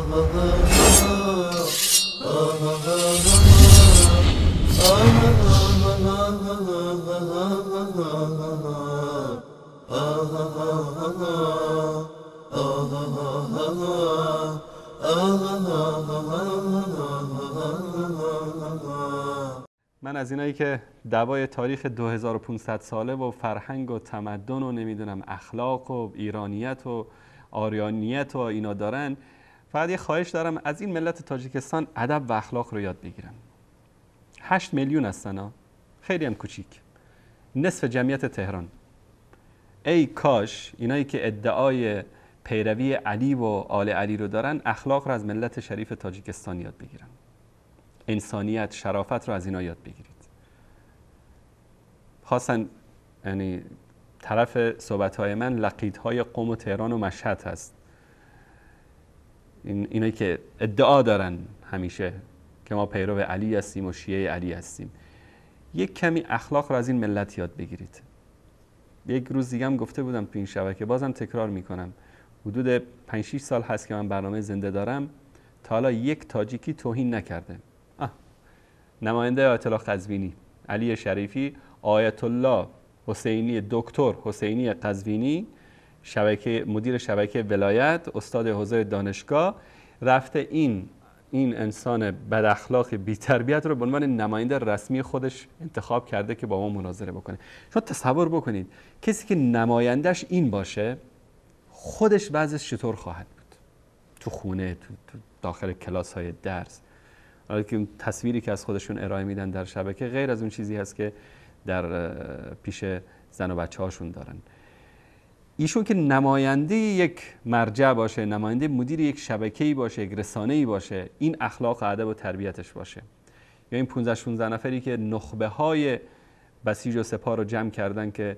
من از اینایی که دوای تاریخ 2500 ساله و فرهنگ و تمدن و نمیدونم اخلاق و ایرانیت و آریانیت و اینا دارن، فقط یه خواهش دارم از این ملت تاجیکستان ادب و اخلاق رو یاد بگیرن. 8 میلیون هستن ها، خیلی هم کوچیک، نصف جمعیت تهران. ای کاش اینایی که ادعای پیروی علی و آل علی رو دارن اخلاق رو از ملت شریف تاجیکستان یاد بگیرن، انسانیت، شرافت رو از اینا یاد بگیرید. خاصا یعنی طرف صحبت‌های من لقیدهای قم و تهران و مشهد هست، اینایی که ادعا دارن همیشه که ما پیرو علی هستیم و شیعه علی هستیم. یک کمی اخلاق رو از این ملت یاد بگیرید. یک روز دیگه هم گفته بودم تو این شبکه، بازم تکرار میکنم، حدود 5-6 سال هست که من برنامه زنده دارم، تا حالا یک تاجیکی توهین نکرده. نماینده آیت الله قزوینی، علی شریفی، آیت الله حسینی، دکتر حسینی قزوینی، مدیر شبکه ولایت، استاد حوزه دانشگاه، رفته این انسان بد اخلاق بی تربیت رو به عنوان نماینده رسمی خودش انتخاب کرده که با ما مناظره بکنه. شما تصور بکنید کسی که نمایندش این باشه، خودش وضعش چطور خواهد بود تو خونه، تو داخل کلاس های درس. حالا که تصویری که از خودشون ارائه میدن در شبکه غیر از اون چیزی هست که در پیش زن و بچه هاشون دارن. ایشون که نماینده یک مرجع باشه، نماینده مدیر یک شبکه‌ای باشه، یک رسانه‌ای باشه، این اخلاق و ادب و تربیتش باشه. یا این 15-16 نفری که نخبه های بسیج و سپاه رو جمع کردن که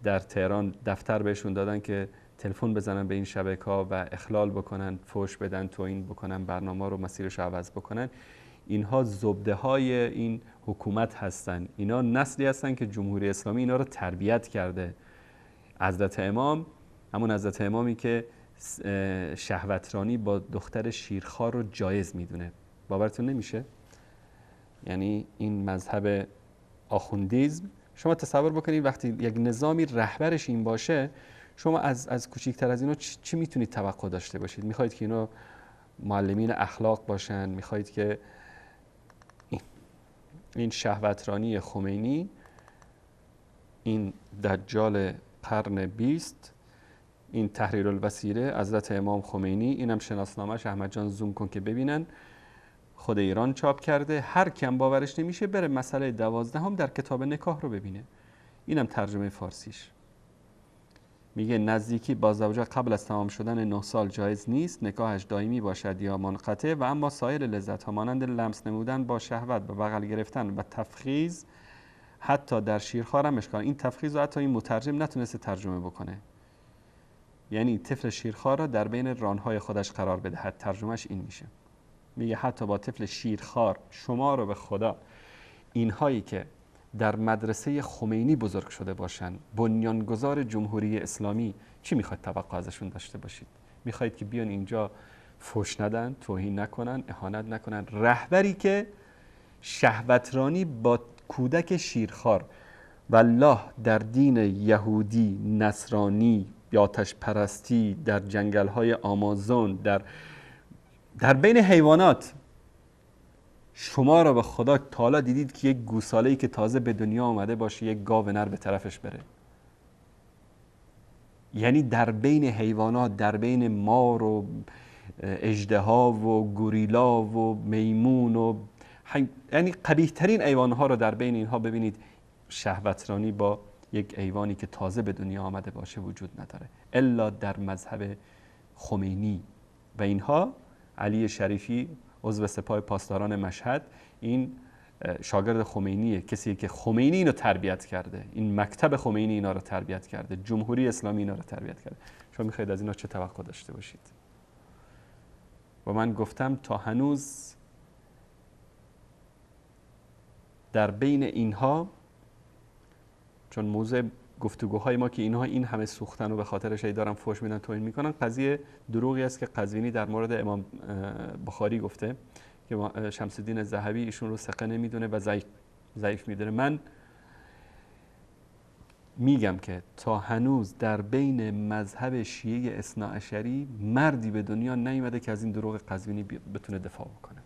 در تهران دفتر بهشون دادن که تلفن بزنن به این شبکه‌ها و اخلال بکنن، فحش بدن، توهین بکنن، برنامه رو مسیرش رو عوض بکنن. اینها زبده های این حکومت هستن. اینا نسلی هستن که جمهوری اسلامی اینا رو تربیت کرده. حضرت امام، همون حضرت امامی که شهوترانی با دختر شیرخوار رو جایز میدونه. باورتون نمیشه؟ یعنی این مذهب آخوندیزم، شما تصور بکنید وقتی یک نظامی رهبرش این باشه، شما از کوچیکتر از اینا چی میتونید توقع داشته باشید؟ میخواید که اینا معلمین اخلاق باشن؟ میخواید که این شهوترانی خمینی، این دجال قرن 20، این تحریر الوسیله حضرت امام خمینی، اینم شناسنامه‌اش احمد جان زوم کن که ببینن، خود ایران چاپ کرده. هر کم باورش نمیشه بره مسئله 12 در کتاب نکاح رو ببینه. اینم ترجمه فارسیش. میگه نزدیکی با زوجه قبل از تمام شدن 9 سال جایز نیست، نکاحش دائمی باشد یا منقطع، و اما سایر لذت ها مانند لمس نمودن با شهوت و بغل گرفتن و تفخیذ حتی در شیرخوار هم اشکال. این تفخیذ رو حتی این مترجم نتونسته ترجمه بکنه، یعنی طفل شیرخوار را در بین رانهای خودش قرار بدهد. ترجمهش این میشه، میگه حتی با طفل شیرخوار، شما رو به خدا، اینهایی که در مدرسه خمینی بزرگ شده باشن، بنیانگذار جمهوری اسلامی، چی میخواید توقع ازشون داشته باشید؟ میخواید که بیان اینجا فحش ندن، توهین نکنن، اهانت نکنن؟ رهبری که شهوترانی با کودک شیرخوار، والله در دین یهودی، نصرانی یا آتش پرستی، در جنگل‌های آمازون، در بین حیوانات، شما را به خدا تا حالا دیدید که یک گوساله‌ای که تازه به دنیا آمده باشه یک گاو نر به طرفش بره؟ یعنی در بین حیوانات، در بین مار و اژدها و گوریلا و میمون و یعنی قبیح ترین حیوانها رو در بین اینها ببینید، شهوترانی با یک حیوانی که تازه به دنیا آمده باشه وجود نداره الا در مذهب خمینی. و اینها علی شریفی عضو سپاه پاسداران مشهد، این شاگرد خمینیه، کسی که خمینی اینو تربیت کرده، این مکتب خمینی اینا رو تربیت کرده، جمهوری اسلامی اینا رو تربیت کرده. شما میخواید از اینا چه توقع داشته باشید؟ و من گفتم تا هنوز در بین اینها، چون موضوع گفتگوهای ما که اینها این همه سوختن و به خاطرش ای دارن فوش میدن توهین میکنن، قضیه دروغی است که قزوینی در مورد امام بخاری گفته که شمس الدین ذهبی ایشون رو ثقه نمیدونه و ضعیف میدونه. من میگم که تا هنوز در بین مذهب شیعه اثناعشری مردی به دنیا نیامده که از این دروغ قزوینی بتونه دفاع بکنه.